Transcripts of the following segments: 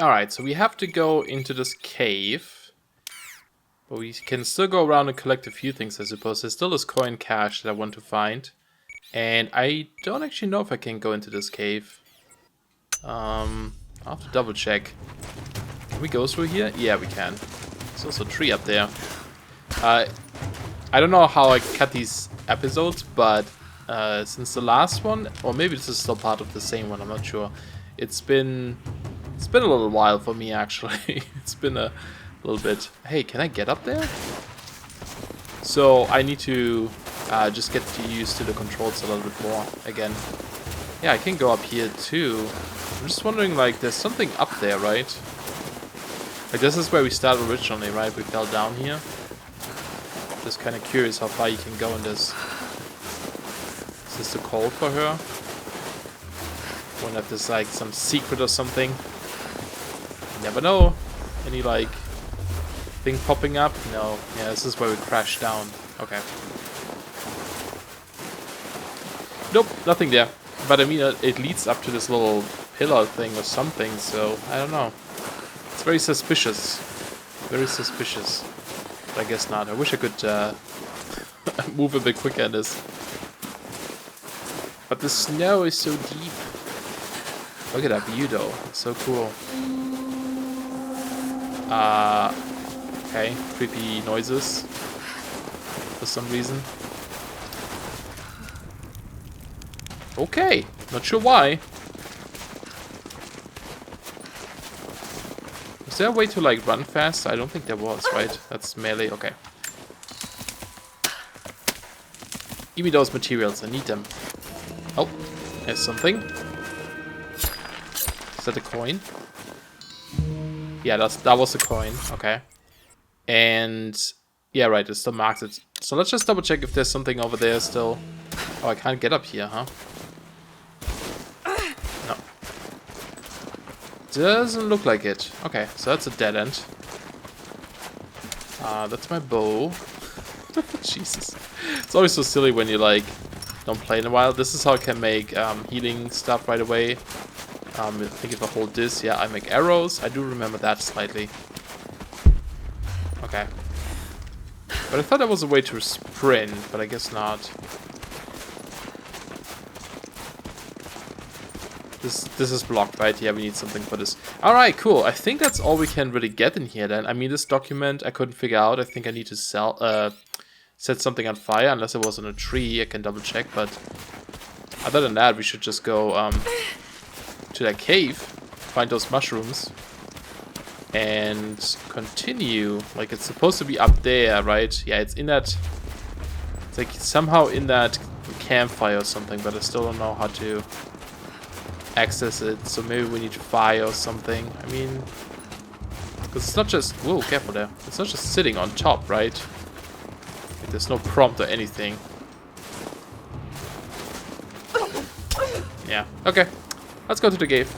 Alright, so we have to go into this cave. But we can still go around and collect a few things, I suppose. There's still this coin cache that I want to find. And I don't actually know if I can go into this cave. I'll have to double check. Can we go through here? Yeah, we can. There's also a tree up there. I don't know how I cut these episodes, but since the last one, or maybe this is still part of the same one, I'm not sure. It's been a little while for me, actually. It's been a little bit. Hey, can I get up there? So I need to just get used to the controls a little bit more again. Yeah, I can go up here too. I'm just wondering, like, there's something up there, right? Like, this is where we started originally, right? We fell down here. Just kind of curious how far you can go in this. Is this too cold for her? Wonder if there's, like, some secret or something. You never know. Any, like, thing popping up? No. Yeah, this is where we crashed down. Okay. Nope, nothing there. But I mean, it leads up to this little pillar thing or something, so I don't know. It's very suspicious. Very suspicious. But I guess not. I wish I could move a bit quicker in this. But the snow is so deep. Look at that view though. It's so cool. Okay. Creepy noises. For some reason. Okay. Not sure why. Is there a way to, like, run fast? I don't think there was, right? That's melee. Okay. Give me those materials. I need them. Oh, there's something. Is that a coin? Yeah, that was a coin. Okay. And yeah, right. It still marks it. So let's just double check if there's something over there still. Oh, I can't get up here, huh? No. Doesn't look like it. Okay, so that's a dead end. That's my bow. Jesus. It's always so silly when you, like, don't play in a while. This is how I can make healing stuff right away. I think if I hold this, yeah, I make arrows. I do remember that slightly. Okay. But I thought that was a way to sprint, but I guess not. This is blocked, right? Yeah, we need something for this. Alright, cool. I think that's all we can really get in here then. I mean, this document I couldn't figure out. I think I need to set something on fire, unless it was on a tree. I can double check, but other than that, we should just go to that cave, find those mushrooms, and continue. Like, it's supposed to be up there, right? Yeah, it's in that... It's like somehow in that campfire or something, but I still don't know how to access it, so maybe we need fire or something. I mean, because it's not just... Whoa, careful there. It's not just sitting on top, right? Like, there's no prompt or anything. Yeah, okay. Let's go to the cave.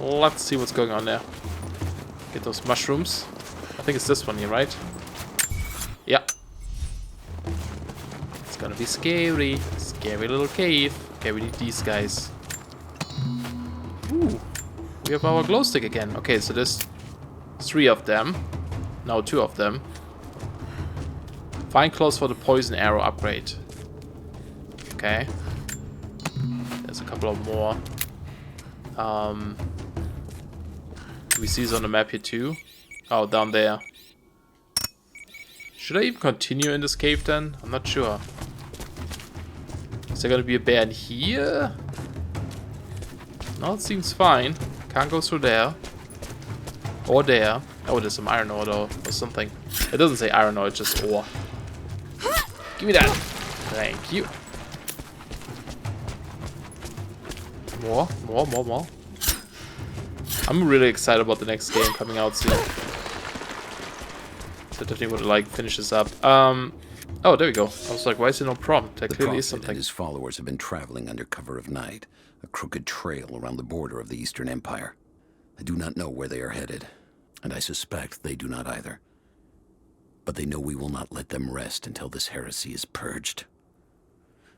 Let's see what's going on there. Get those mushrooms. I think it's this one here, right? Yeah. It's gonna be scary. Scary little cave. Okay, we need these guys. Ooh, we have our glow stick again. Okay, so there's 3 of them. No, 2 of them. Find clothes for the poison arrow upgrade. Okay. There's a couple of more. Do we see this on the map here too? Oh, down there. Should I even continue in this cave then? I'm not sure. Is there gonna be a bear in here? No, it seems fine. Can't go through there. Or there. Oh, there's some iron ore though, or something. It doesn't say iron ore, it's just ore. Give me that. Thank you. More. I'm really excited about the next game coming out soon. So definitely would like finish this up. Oh, there we go. I was like, why is there no prompt? There clearly is The Prophet something. and his followers have been traveling under cover of night, a crooked trail around the border of the Eastern Empire. I do not know where they are headed, and I suspect they do not either. But they know we will not let them rest until this heresy is purged.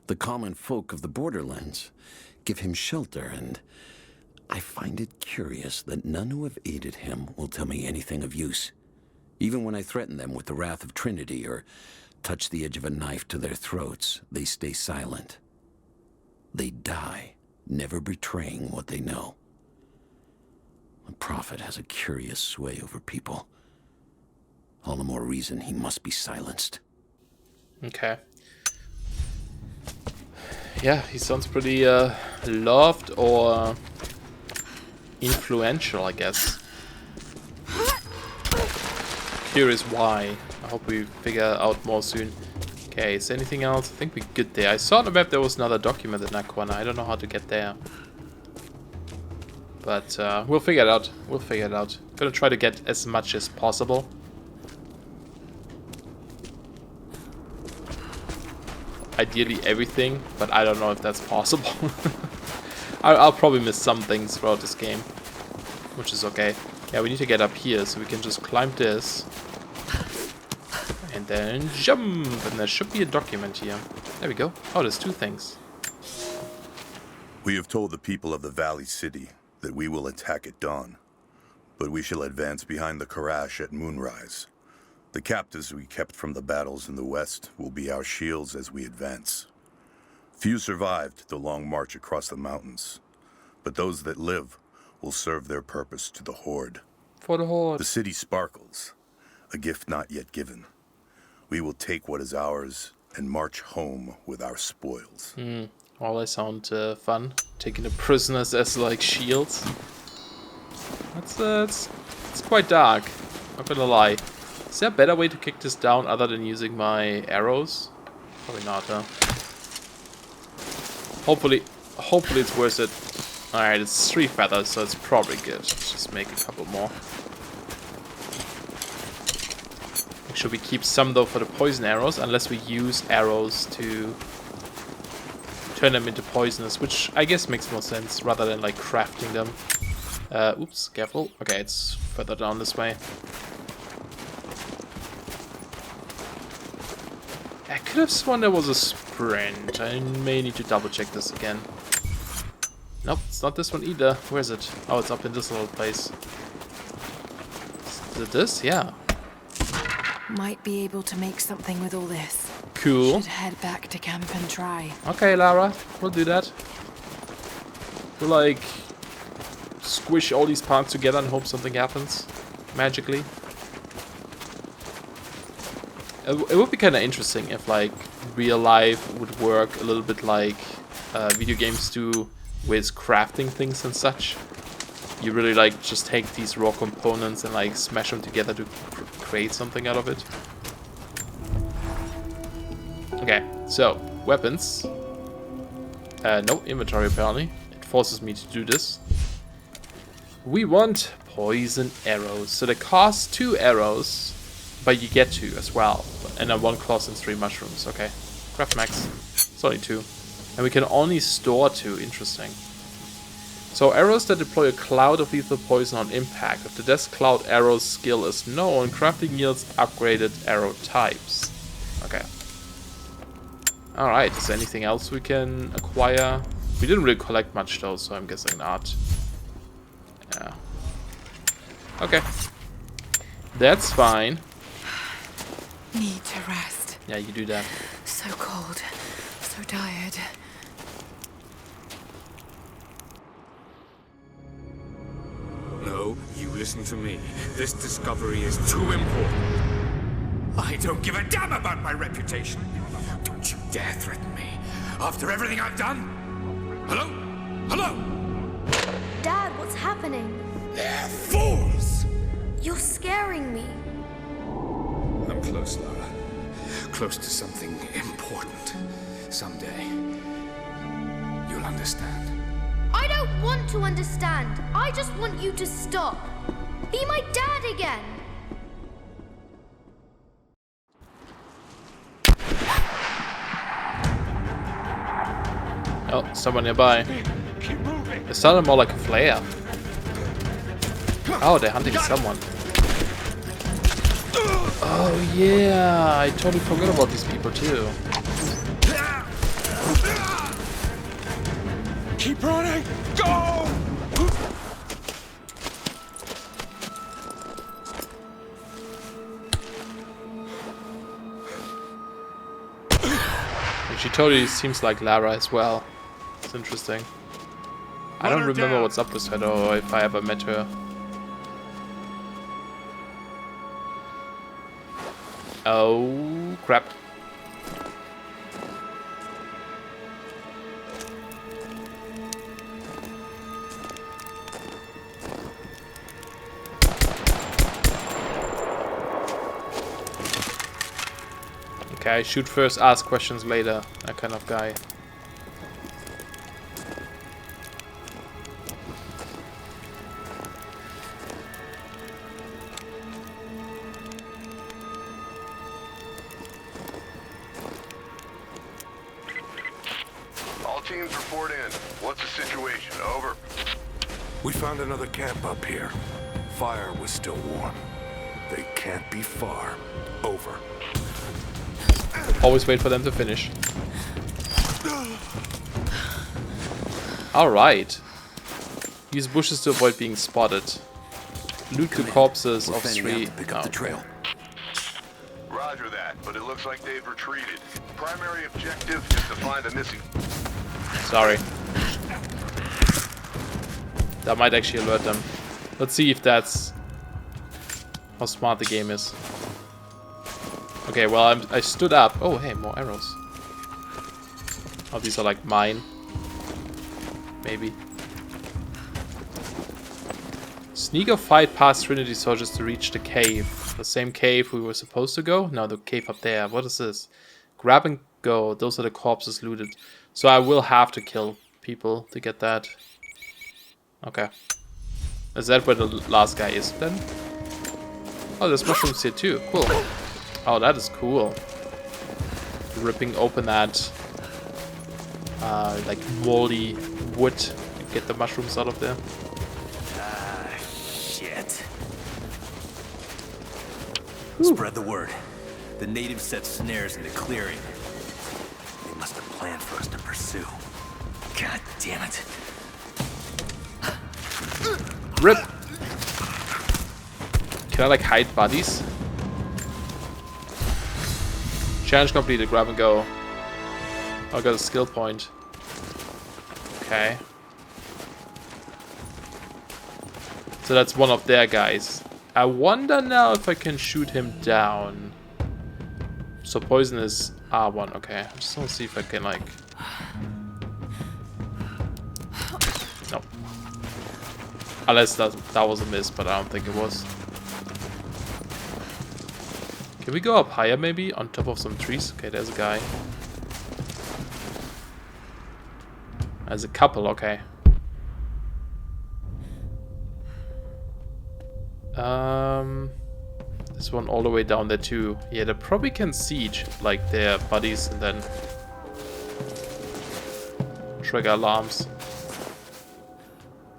The common folk of the borderlands give him shelter and I find it curious that none who have aided him will tell me anything of use. Even when I threaten them with the wrath of Trinity or touch the edge of a knife to their throats, they stay silent. They die, never betraying what they know. The Prophet has a curious sway over people. All the more reason he must be silenced. Okay. Yeah, he sounds pretty loved or influential, I guess. Curious why. I hope we figure out more soon. Okay, is there anything else? I think we're good there. I saw on the map there was another document in that corner. I don't know how to get there. But we'll figure it out. We'll figure it out. Gonna try to get as much as possible. Ideally everything, but I don't know if that's possible. I'll probably miss some things throughout this game, which is okay. Yeah, we need to get up here, so we can just climb this. And then jump! And there should be a document here. There we go. Oh, there's two things. We have told the people of the Valley City that we will attack at dawn, but we shall advance behind the Karash at moonrise. The captives we kept from the battles in the west will be our shields as we advance. Few survived the long march across the mountains, but those that live will serve their purpose to the Horde. For the Horde. The city sparkles, a gift not yet given. We will take what is ours and march home with our spoils. Well, they sound fun. Taking the prisoners as like shields. It's quite dark. Not gonna lie. Is there a better way to kick this down other than using my arrows? Probably not, huh? Hopefully it's worth it. Alright, it's 3 feathers, so it's probably good. Let's just make a couple more. Make sure we keep some though for the poison arrows, unless we use arrows to turn them into poisonous, which I guess makes more sense rather than like crafting them. Oops, careful. Okay, it's further down this way. I could have sworn there was a sprint. I may need to double check this again. Nope, it's not this one either. Where is it? Oh, it's up in this little place. Is it this? Yeah. Might be able to make something with all this. Cool. Should head back to camp and try. Okay, Lara, we'll do that. We'll like squish all these parts together and hope something happens magically. It would be kind of interesting if like real life would work a little bit like video games do with crafting things and such. You really like just take these raw components and like smash them together to create something out of it. Okay, so weapons. No inventory apparently. It forces me to do this. We want poison arrows. So they cost 2 arrows, but you get 2 as well. And then 1 cost and 3 mushrooms. Okay, craft max. It's only 2. And we can only store 2. Interesting. So arrows that deploy a cloud of lethal poison on impact. If the Death Cloud arrow skill is known, crafting yields upgraded arrow types. Okay. Alright, is there anything else we can acquire? We didn't really collect much though, so I'm guessing not. Yeah. Okay. That's fine. Need to rest. Yeah, you do that. So cold. So tired. No, you listen to me. This discovery is too important. I don't give a damn about my reputation. Don't you dare threaten me. After everything I've done. Hello? Hello? Dad, what's happening? They're fools! You're scaring me. I'm close, Lara. Close to something important. Someday, you'll understand. I don't want to understand. I just want you to stop. Be my dad again. Oh, someone nearby. It sounded more like a flare. Oh, they're hunting someone. Oh yeah, I totally forgot about these people too. Keep running! Go! She totally seems like Lara as well. It's interesting. I don't remember what's up with her though, or if I ever met her. Oh, crap. Okay, shoot first, ask questions later. That kind of guy. All teams report in. What's the situation? Over. We found another camp up here. Fire was still warm. They can't be far. Over. Always wait for them to finish. Alright. Use bushes to avoid being spotted. Loot the corpses of three. Pick up the trail. Roger that, but it looks like they've retreated. Primary objective is to find the missing. Sorry. That might actually alert them. Let's see if that's how smart the game is. Okay, well, I stood up. Oh, hey, more arrows. Oh, these are like mine. Maybe. Sneak or fight past Trinity soldiers to reach the cave. The same cave we were supposed to go? No, the cave up there. What is this? Grab and go. Those are the corpses looted. So I will have to kill people to get that. Okay. Is that where the last guy is then? Oh, there's mushrooms here too. Cool. Oh, that is cool. Ripping open that like moldy wood to get the mushrooms out of there. Ah, shit. Ooh. Spread the word. The natives set snares in the clearing. They must have planned for us to pursue. God damn it. Rip! Can I like hide bodies? Challenge completed, grab and go. Oh, I got a skill point. Okay. So that's one of their guys. I wonder now if I can shoot him down. So poison is R1, okay. I just want to see if I can like... No. Unless that was a miss, but I don't think it was. Can we go up higher maybe? On top of some trees? Okay, there's a guy. There's a couple, okay. This one all the way down there too. Yeah, they probably can siege like their buddies and then trigger alarms.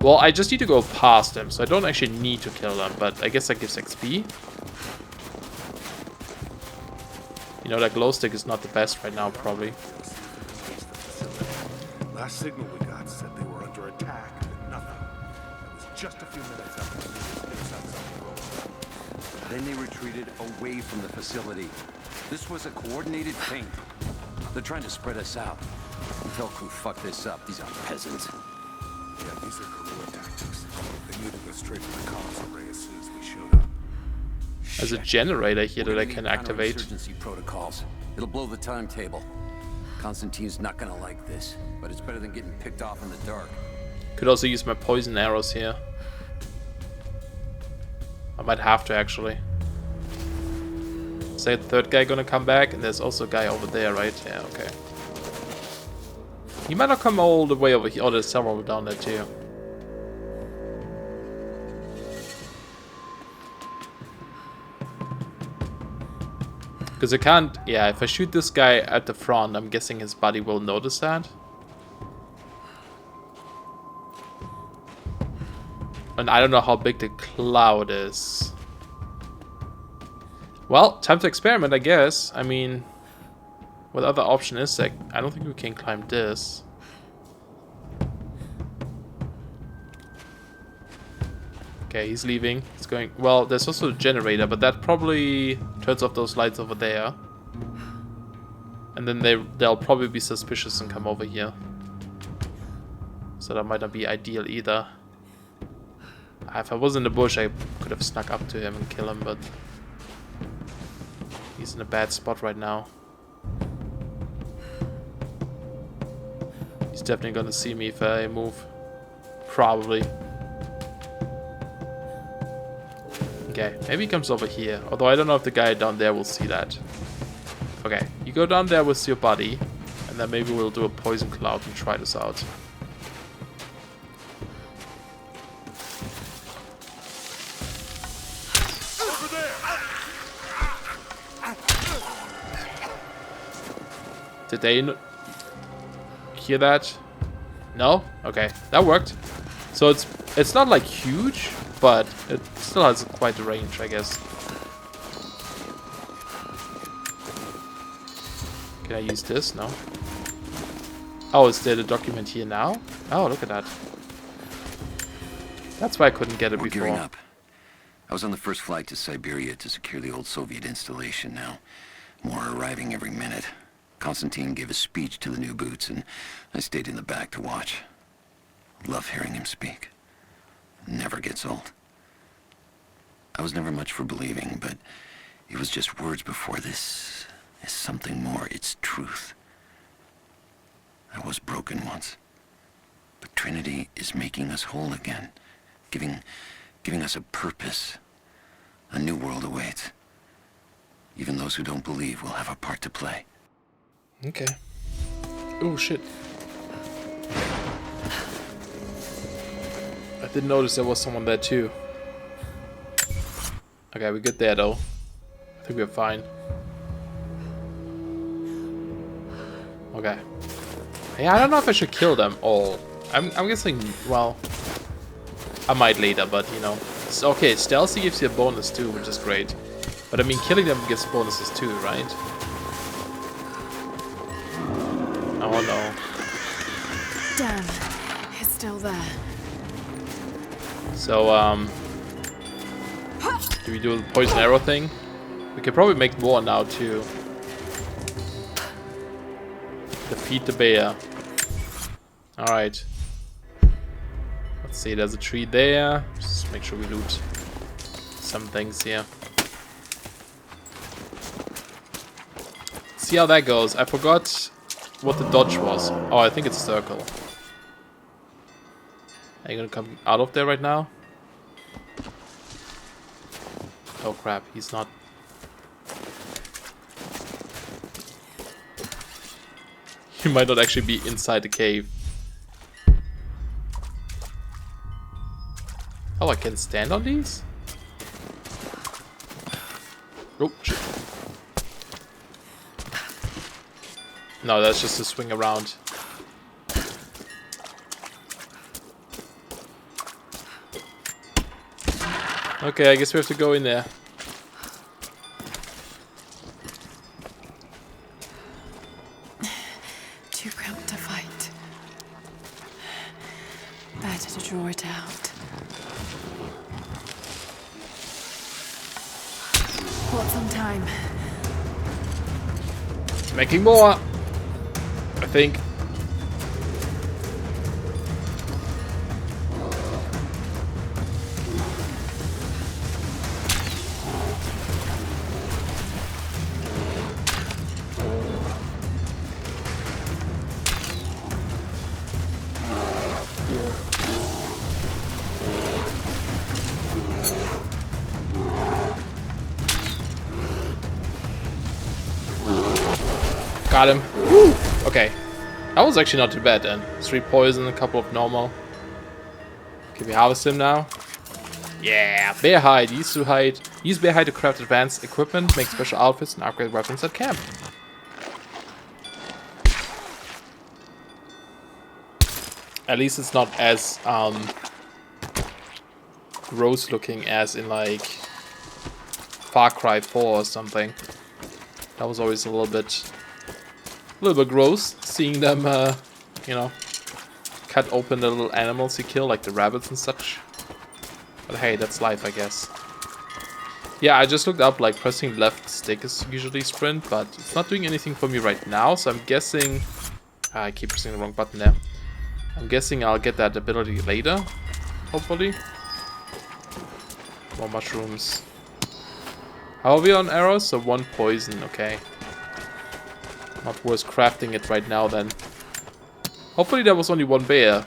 Well, I just need to go past them, so I don't actually need to kill them, but I guess that gives XP. You know, that glow stick is not the best right now, probably. Last signal we got said they were under attack, but nothing. It was just a few minutes after the news outside the road. Then they retreated away from the facility. This was a coordinated thing. They're trying to spread us out. Tell crew, fuck this up. These aren't peasants. Yeah, these are guerrilla tactics. They knew to go straight for the comms array as soon as we showed up. There's a generator here that I can activate. Counterinsurgency protocols. It'll blow the timetable. Constantine's not gonna like this, but it's better than getting picked off in the dark. Could also use my poison arrows here. I might have to actually. Is that third guy gonna come back? And there's also a guy over there, right? Yeah, okay. He might not come all the way over here. Oh, there's several down there too. Because I can't... Yeah, if I shoot this guy at the front, I'm guessing his body will notice that. And I don't know how big the cloud is. Well, time to experiment, I guess. I mean... What other option is there? I don't think we can climb this. Okay, he's leaving. He's going... Well, there's also a generator, but that probably turns off those lights over there. And And then they'll probably be suspicious and come over here. So that might not be ideal either. If I was in the bush, I could have snuck up to him and kill him, but he's in a bad spot right now. He's definitely gonna see me if I move. Probably. Okay, maybe he comes over here. Although I don't know if the guy down there will see that. Okay, you go down there with your buddy, and then maybe we'll do a poison cloud and try this out. Did they hear that? No? Okay, that worked. So it's not like huge, but it still has quite a range, I guess. Can I use this? No. Oh, is there the document here now? Oh, look at that. That's why I couldn't get it We're before. gearing up. I was on the first flight to Siberia to secure the old Soviet installation now. More are arriving every minute. Konstantin gave a speech to the new boots, and I stayed in the back to watch. Love hearing him speak. Never gets old. I was never much for believing, but it was just words before. This is something more. It's truth. I was broken once, but Trinity is making us whole again, giving us a purpose. A new world awaits. Even those who don't believe will have a part to play. Okay. Oh shit. I didn't notice there was someone there too. Okay, we're good there though. I think we're fine. Okay. Yeah, I don't know if I should kill them all. I'm guessing, well, I might later, but you know. It's okay, stealthy gives you a bonus too, which is great. But I mean, killing them gives bonuses too, right? Oh no. Damn, it's still there. So, do we do the poison arrow thing? We could probably make more now too. Defeat the bear. Alright. Let's see, there's a tree there. Just make sure we loot some things here. See how that goes. I forgot what the dodge was. Oh, I think it's circle. Are you gonna come out of there right now? Oh crap, he's not. He might not actually be inside the cave. Oh, I can stand on these? Oh, shit. No, that's just a swing around. Okay, I guess we have to go in there. Too cramped to fight. Better to draw it out. Bought some time. Making more, I think. Got him. Woo! Okay. That was actually not too bad then. 3 poison, a couple of normal. Can we harvest him now? Yeah! Bear hide. Use bear hide to craft advanced equipment, make special outfits, and upgrade weapons at camp. At least it's not as gross looking as in like Far Cry 4 or something. That was always a little bit gross seeing them, you know, cut open the little animals you kill, like the rabbits and such. But hey, that's life, I guess. Yeah, I just looked up, like, pressing left stick is usually sprint, but it's not doing anything for me right now, so I'm guessing... I keep pressing the wrong button there. I'm guessing I'll get that ability later, hopefully. More mushrooms. How are we on arrows? So 1 poison, okay. Not worth crafting it right now then. Hopefully there was only 1 bear.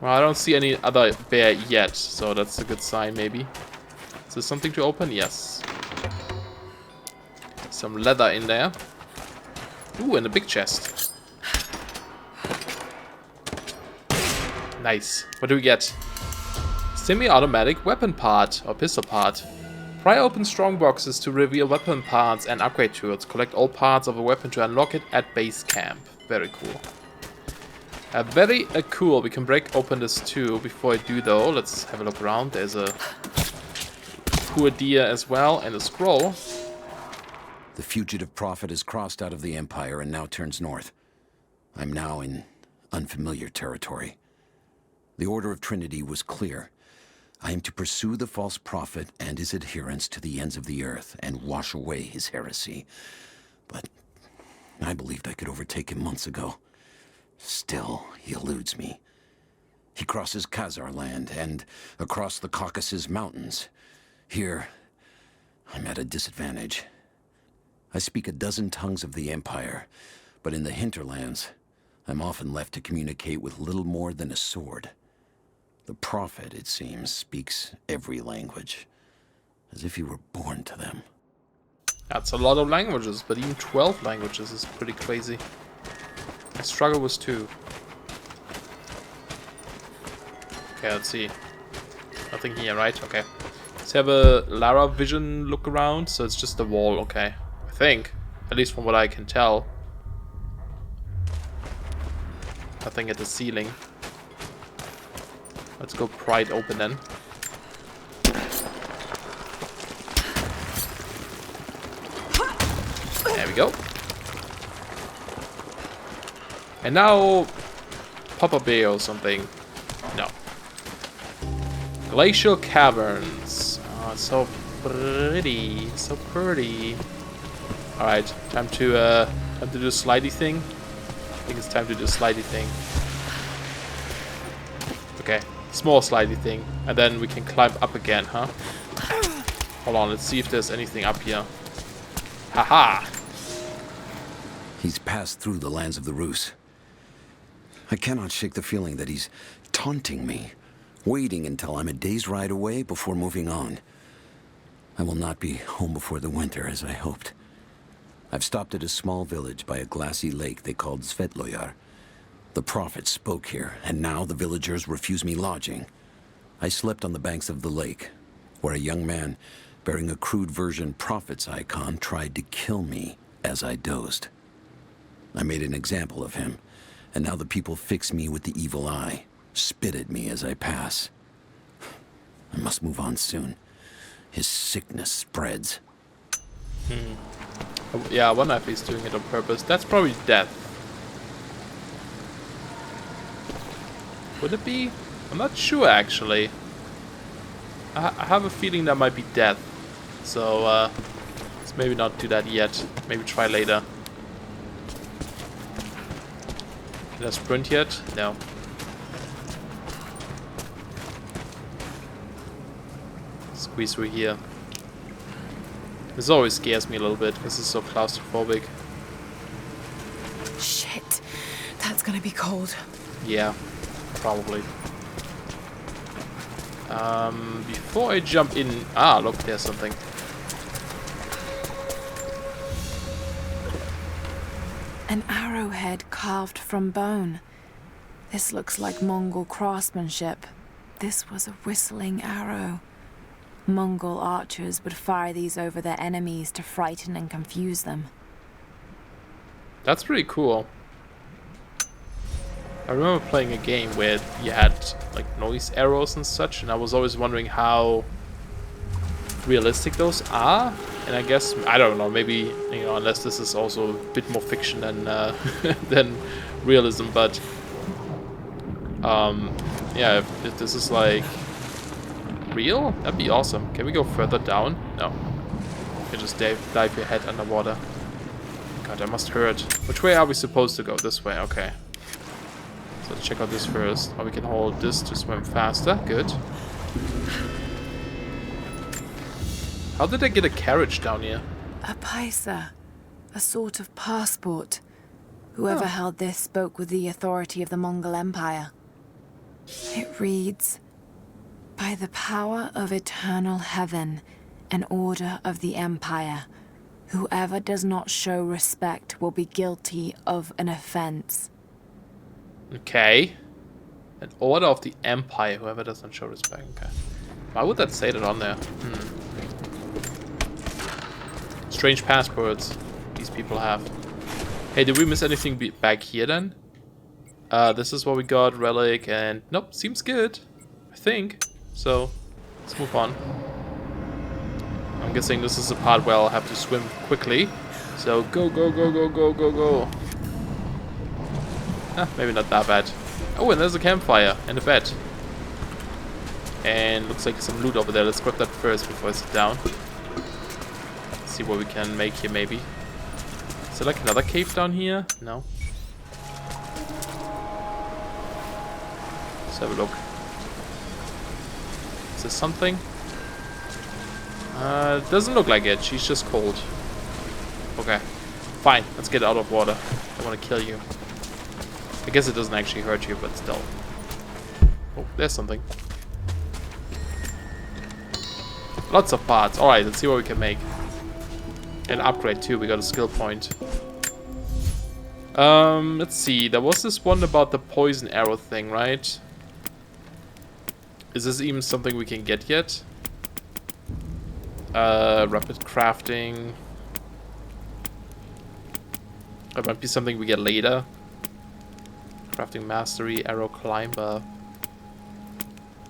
Well, I don't see any other bear yet, so that's a good sign maybe. Is there something to open? Yes. Some leather in there. Ooh, and a big chest. Nice. What do we get? Semi-automatic weapon part, or pistol part. Pry open strong boxes to reveal weapon parts and upgrade tools. Collect all parts of a weapon to unlock it at base camp. Very cool. Very cool. We can break open this too. Before I do though, let's have a look around. There's a poor deer as well, and a scroll. The fugitive prophet has crossed out of the Empire and now turns north. I'm now in unfamiliar territory. The Order of Trinity was clear. I am to pursue the false prophet and his adherents to the ends of the earth and wash away his heresy. But I believed I could overtake him months ago. Still, he eludes me. He crosses Khazar land and across the Caucasus Mountains. Here, I'm at a disadvantage. I speak a dozen tongues of the Empire, but in the hinterlands, I'm often left to communicate with little more than a sword. The prophet, it seems, speaks every language, as if he were born to them. That's a lot of languages, but even 12 languages is pretty crazy. I struggle with 2. Okay, let's see. Nothing here, right? Okay. Let's have a Lara vision look around. So it's just a wall, okay. I think. At least from what I can tell. Nothing at the ceiling. Let's go pry it open then. There we go. And now, Papa Bear or something. No. Glacial Caverns. Oh, so pretty. So pretty. Alright, time to do the slidey thing. I think it's time to do the slidey thing. Okay, small slidey thing. And then we can climb up again, huh? Hold on, let's see if there's anything up here. Haha! He's passed through the lands of the Rus. I cannot shake the feeling that he's taunting me, waiting until I'm a day's ride away before moving on. I will not be home before the winter, as I hoped. I've stopped at a small village by a glassy lake they called Svetloyar. The prophet spoke here, and now the villagers refuse me lodging. I slept on the banks of the lake, where a young man bearing a crude version prophet's icon tried to kill me as I dozed. I made an example of him, and now the people fix me with the evil eye, spit at me as I pass. I must move on soon. His sickness spreads. Yeah, I wonder if he's doing it on purpose. That's probably death. Would it be? I'm not sure actually. I have a feeling that might be death. So let's maybe not do that yet. Maybe try later. Did I sprint yet? No. Squeeze through here. This always scares me a little bit because it's so claustrophobic. Shit, that's gonna be cold. Yeah, probably. Before I jump in... Ah, look, there's something. An arrowhead carved from bone. This looks like Mongol craftsmanship. This was a whistling arrow. Mongol archers would fire these over their enemies to frighten and confuse them. That's pretty cool. I remember playing a game where you had like noise arrows and such, and I was always wondering how realistic those are. And I guess, I don't know, maybe, you know, unless this is also a bit more fiction than than realism, but Yeah, if this is like real, that'd be awesome. Can we go further down? No. You can just dive your head underwater. God, that must hurt. Which way are we supposed to go? This way, okay. So let's check out this first. Oh, we can hold this to swim faster. Good. How did I get a carriage down here? A paisa, a sort of passport. Whoever held this spoke with the authority of the Mongol Empire. It reads, "By the power of eternal heaven and order of the Empire, whoever does not show respect will be guilty of an offense." Okay. An order of the Empire. Whoever doesn't show respect. Okay. Why would that say that on there? Strange passports these people have. Hey, did we miss anything back here then? This is what we got. Relic and... Nope, seems good. I think. So, let's move on. I'm guessing this is the part where I'll have to swim quickly. So, go, go, go, go, go, go, go. Maybe not that bad. Oh, and there's a campfire and a bed. And looks like some loot over there. Let's grab that first before I sit down. Let's see what we can make here, maybe. Is there like another cave down here? No. Let's have a look. Is there something? Doesn't look like it. She's just cold. Okay. Fine. Let's get out of water. I want to kill you. I guess it doesn't actually hurt you, but still. Oh, there's something. Lots of parts. Alright, let's see what we can make. And upgrade too. We got a skill point. Let's see. There was this one about the poison arrow thing, right? Is this even something we can get yet? Rapid crafting. That might be something we get later. Crafting mastery, arrow climber.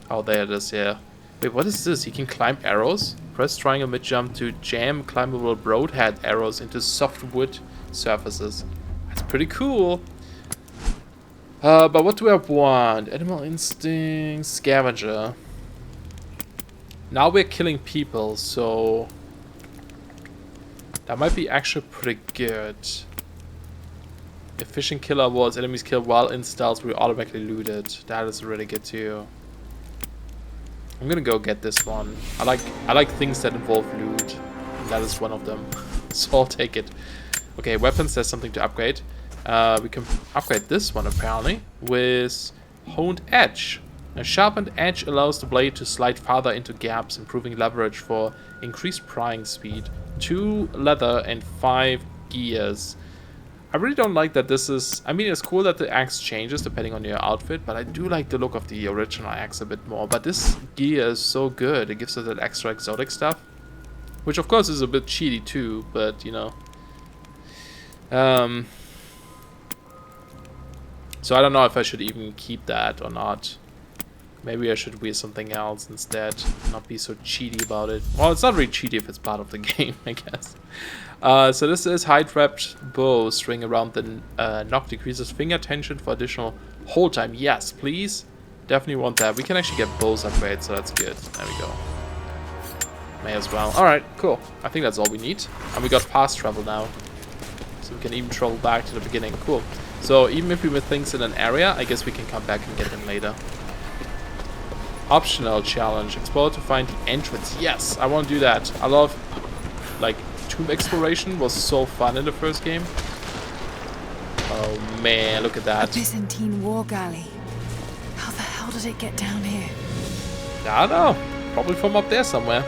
Oh, there it is, yeah. Wait, what is this? You can climb arrows? Press triangle mid-jump to jam climbable broadhead arrows into soft wood surfaces. That's pretty cool. But what do I want? Animal instinct, scavenger. Now we're killing people, so... that might be actually pretty good. Efficient killer awards, enemies killed while in stealth will automatically looted. That is really good too. I'm gonna go get this one. I like things that involve loot. That is one of them. So I'll take it. Okay, weapons, there's something to upgrade. We can upgrade this one apparently with honed edge. A sharpened edge allows the blade to slide farther into gaps, improving leverage for increased prying speed. 2 leather and 5 gears. I really don't like that this is... I mean, it's cool that the axe changes depending on your outfit, but I do like the look of the original axe a bit more. But this gear is so good. It gives us that extra exotic stuff. Which, of course, is a bit cheaty too, but, you know. So I don't know if I should even keep that or not. Maybe I should wear something else instead. Not be so cheaty about it. Well, it's not really cheaty if it's part of the game, I guess. So this is high-wrapped bow string around the knock, decreases finger tension for additional hold time. Yes, please. Definitely want that. We can actually get bows upgrades, so that's good. There we go. May as well. Alright, cool. I think that's all we need. And we got fast travel now. So we can even travel back to the beginning. Cool. So even if we miss things in an area, I guess we can come back and get them later. Optional challenge. Explore to find the entrance. Yes, I want to do that. I love, like, tomb exploration was so fun in the first game. Oh man, look at that. A Byzantine war galley. How the hell did it get down here? I don't know. Probably from up there somewhere.